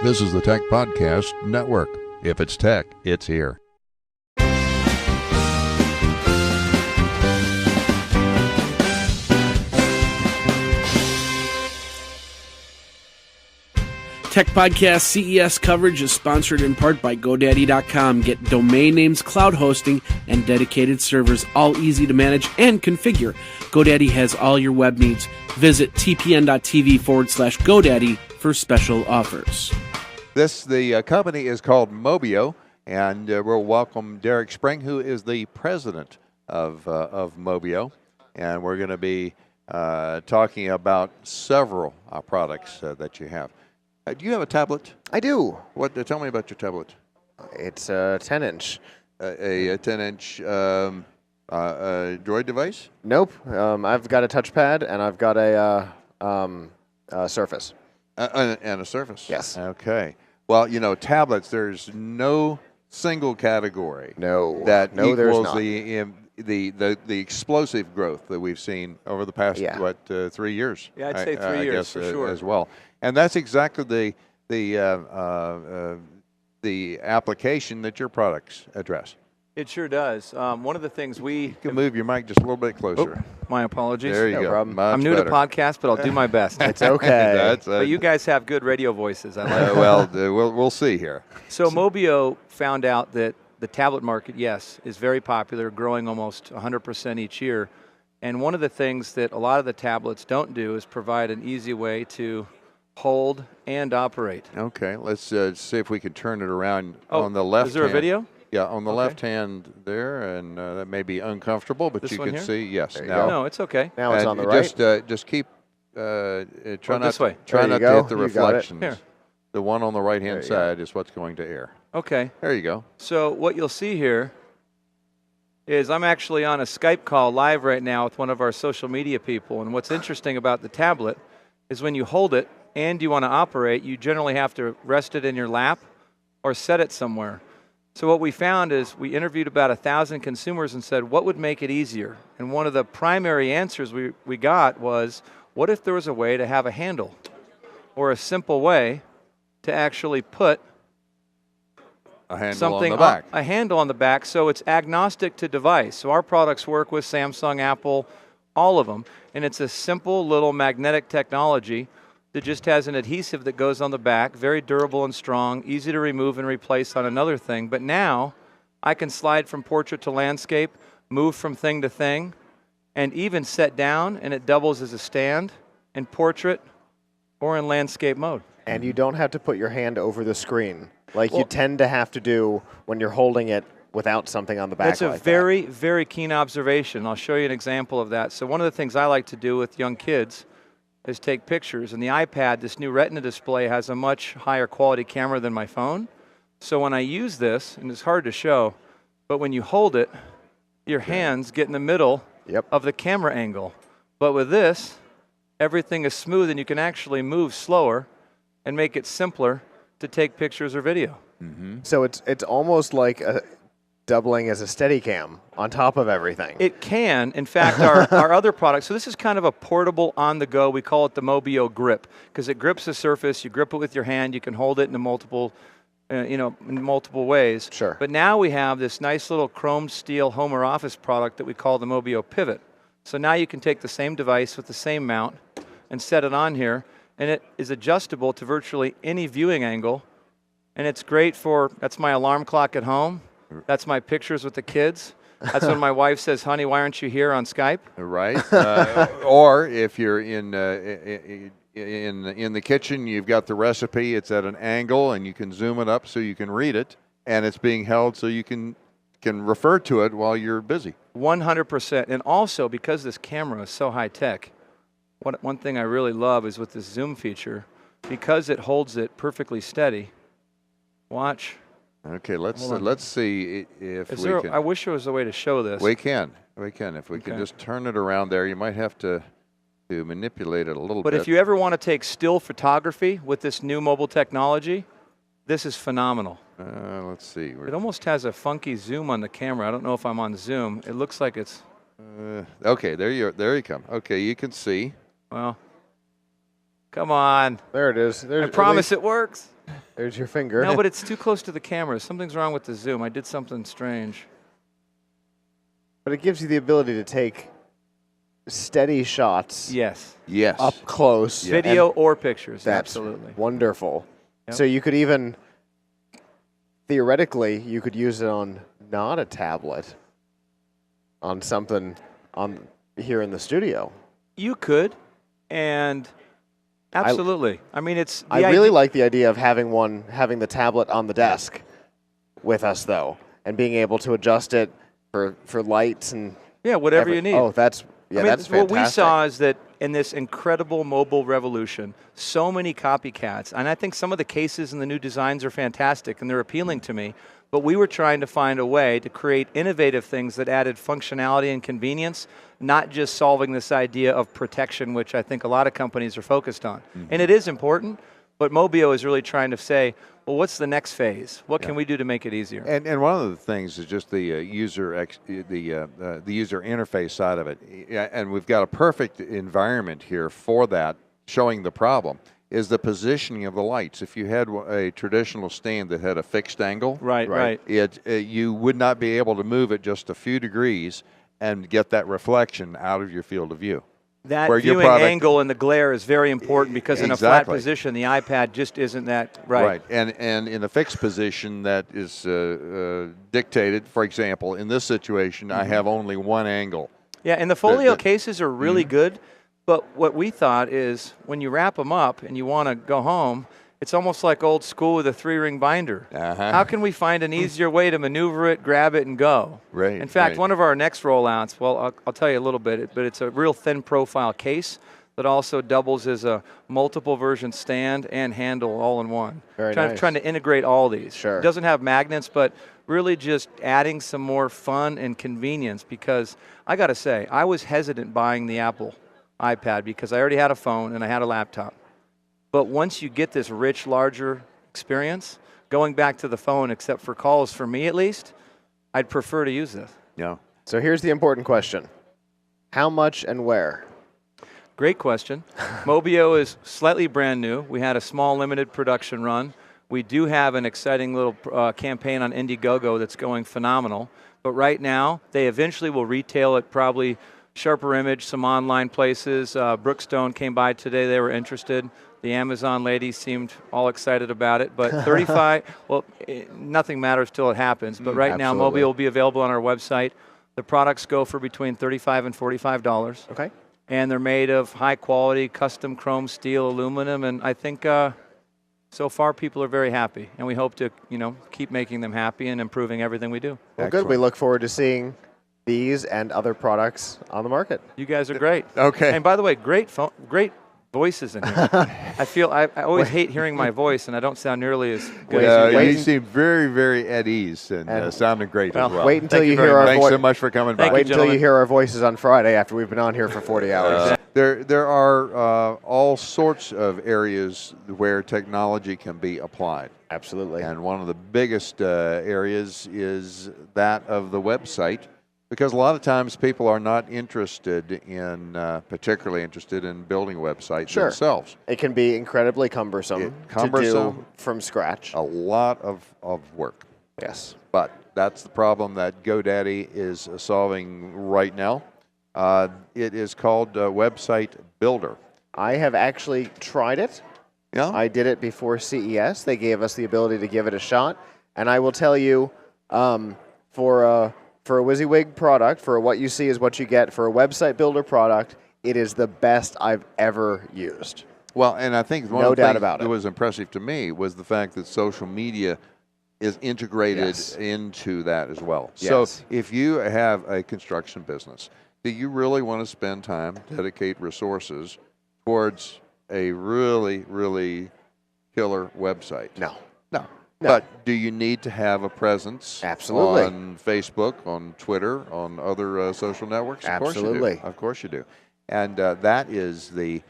This is the Tech Podcast Network. If it's tech, it's here. Tech Podcast CES coverage is sponsored in part by GoDaddy.com. Get domain names, cloud hosting, and dedicated servers, all easy to manage and configure. GoDaddy has all your web needs. Visit TPN.TV/GoDaddy for special offers. The company is called Mobio, and we'll welcome Derek Spring, who is the president of Mobio, and we're going to be talking about several products that you have. Do you have a tablet? I do. Tell me about your tablet. It's a 10-inch. A 10-inch Droid device? Nope. I've got a touchpad, and I've got a Surface. And a Surface? Yes. Okay. Well, tablets, there's no single category that equals the explosive growth that we've seen over the past 3 years. Yeah, I'd say 3 years for sure as well. And that's exactly the application that your products address. It sure does. One of the things you can move your mic just a little bit closer. My apologies. There you go. Problem. I'm new to podcasts, but I'll do my best. It's okay. But you guys have good radio voices. I like we'll see here. So Mobio found out that the tablet market, yes, is very popular, growing almost 100% each year. And one of the things that a lot of the tablets don't do is provide an easy way to hold and operate. Okay, let's see if we can turn it around on the left. Is there a video? Yeah, on the left hand there, and that may be uncomfortable, but you can see. Yes. Now, no, it's okay. Now it's on the right. Just keep try not this way. Try not to hit the reflections. Here. The one on the right hand side is what's going to air. Okay. There you go. So what you'll see here is I'm actually on a Skype call live right now with one of our social media people, and what's interesting about the tablet is when you hold it and you want to operate, you generally have to rest it in your lap or set it somewhere. So what we found is we interviewed about 1,000 consumers and said, what would make it easier? And one of the primary answers we got was, what if there was a way to have a handle or a simple way to actually put a handle on the back? A handle on the back, so it's agnostic to device. So our products work with Samsung, Apple, all of them. And it's a simple little magnetic technology that just has an adhesive that goes on the back, very durable and strong, easy to remove and replace on another thing. But now I can slide from portrait to landscape, move from thing to thing, and even set down, and it doubles as a stand in portrait or in landscape mode. And you don't have to put your hand over the screen like you tend to have to do when you're holding it without something on the back. That's a very, very keen observation. I'll show you an example of that. So one of the things I like to do with young kids is take pictures. And the iPad, this new Retina display, has a much higher quality camera than my phone. So when I use this, and it's hard to show, but when you hold it, your hands get in the middle of the camera angle. But with this, everything is smooth, and you can actually move slower and make it simpler to take pictures or video. Mm-hmm. So it's almost like doubling as a Steadicam on top of everything. It can. In fact, our other products, so this is kind of a portable on-the-go. We call it the Mobio Grip because it grips the surface. You grip it with your hand. You can hold it in multiple ways. Sure. But now we have this nice little chrome steel home or office product that we call the Mobio Pivot. So now you can take the same device with the same mount and set it on here, and it is adjustable to virtually any viewing angle. And it's great that's my alarm clock at home. That's my pictures with the kids. That's when my wife says, honey, why aren't you here on Skype? Right. Or if you're in the kitchen, you've got the recipe. It's at an angle, and you can zoom it up so you can read it, and it's being held so you can refer to it while you're busy. 100%. And also, because this camera is so high-tech, one thing I really love is with this zoom feature, because it holds it perfectly steady. Watch. Okay, let's see if we can. I wish there was a way to show this. We can. If we can just turn it around there, you might have to manipulate it a little bit. But if you ever want to take still photography with this new mobile technology, this is phenomenal. Let's see. It almost has a funky zoom on the camera. I don't know if I'm on Zoom. It looks like it's. Okay, there you come. Okay, you can see. Well, come on. There it is. I promise it works. There's your finger. No, but it's too close to the camera. Something's wrong with the zoom. I did something strange. But it gives you the ability to take steady shots Yes. Yes. up close. Video and or pictures. that's Absolutely. wonderful. Yep. So you could even, theoretically, you could use it on not a tablet, on something on here in the studio. You could, and absolutely. I mean, it's. I really like the idea of having the tablet on the desk with us, though, and being able to adjust it for lights and whatever you need. Oh, that's that's fantastic. What we saw is that in this incredible mobile revolution, so many copycats, and I think some of the cases and the new designs are fantastic and they're appealing to me, but we were trying to find a way to create innovative things that added functionality and convenience, not just solving this idea of protection, which I think a lot of companies are focused on. And it is important, but Mobio is really trying to say, well, what's the next phase? What can we do to make it easier? And one of the things is just the user interface side of it. And we've got a perfect environment here for that, showing the problem, is the positioning of the lights. If you had a traditional stand that had a fixed angle, Right. You would not be able to move it just a few degrees and get that reflection out of your field of view. That where your viewing product- angle and the glare is very important because in a flat Exactly. position, the iPad just isn't that right. And in a fixed position that is dictated, for example, in this situation, I have only one angle. Yeah, and the folio the- cases are really good, but what we thought is when you wrap them up and you want to go home, it's almost like old school with a 3-ring binder. How can we find an easier way to maneuver it, grab it, and go? Right, In fact, right. one of our next rollouts, well, I'll tell you a little bit, but it's a real thin profile case that also doubles as a multiple version stand and handle all in one. Very trying, nice. trying to integrate all these. Sure. It doesn't have magnets, but really just adding some more fun and convenience because I got to say, I was hesitant buying the Apple iPad because I already had a phone and I had a laptop. But once you get this rich, larger experience, going back to the phone, except for calls, for me at least, I'd prefer to use this. Yeah. So here's the important question. How much and where? Great question. Mobio is slightly brand new. We had a small limited production run. We do have an exciting little campaign on Indiegogo that's going phenomenal. But right now, they eventually will retail at probably Sharper Image, some online places. Brookstone came by today. They were interested. The Amazon ladies seemed all excited about it. But 35, well, nothing matters till it happens. But right now, Absolutely. Mobio will be available on our website. The products go for between $35 and $45. Okay. And they're made of high quality, custom chrome, steel, aluminum. And I think so far people are very happy. And we hope to, keep making them happy and improving everything we do. Well, good. We look forward to seeing these and other products on the market. You guys are great. Okay. And by the way, great voices in here. I always hate hearing my voice, and I don't sound nearly as good as you You guys. seem very, very at ease and sounding great as well. Wait until Thank you you very hear our Thanks so voice. much for coming by. Thank you, Wait until you gentlemen. hear our voices on Friday after we've been on here for 40 hours. There are all sorts of areas where technology can be applied. Absolutely. And one of the biggest areas is that of the website, because a lot of times people are not particularly interested in building websites themselves. It can be incredibly cumbersome, to do from scratch. A lot of work. Yes. But that's the problem that GoDaddy is solving right now. It is called Website Builder. I have actually tried it. Yeah. I did it before CES. They gave us the ability to give it a shot. And I will tell you, for a WYSIWYG product, for what you see is what you get, for a website builder product, it is the best I've ever used. Well, and I think one No of the doubt things about that it. was impressive to me was the fact that social media is integrated into that as well. So Yes. if you have a construction business, do you really want to spend time, dedicate resources towards a really, really killer website? No. No. But do you need to have a presence Absolutely. on Facebook, on Twitter, on other social networks? Absolutely. Of course you do. And that is the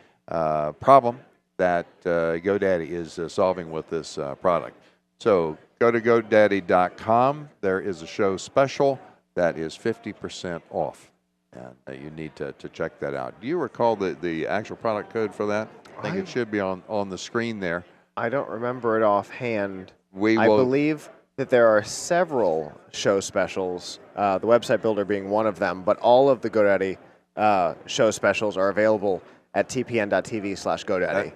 problem that GoDaddy is solving with this product. So go to GoDaddy.com. There is a show special that is 50% off. And you need to check that out. Do you recall the actual product code for that? I think it should be on the screen there. I don't remember it offhand. We I will. believe that there are several show specials, the website builder being one of them, but all of the GoDaddy show specials are available at TPN.TV/GoDaddy.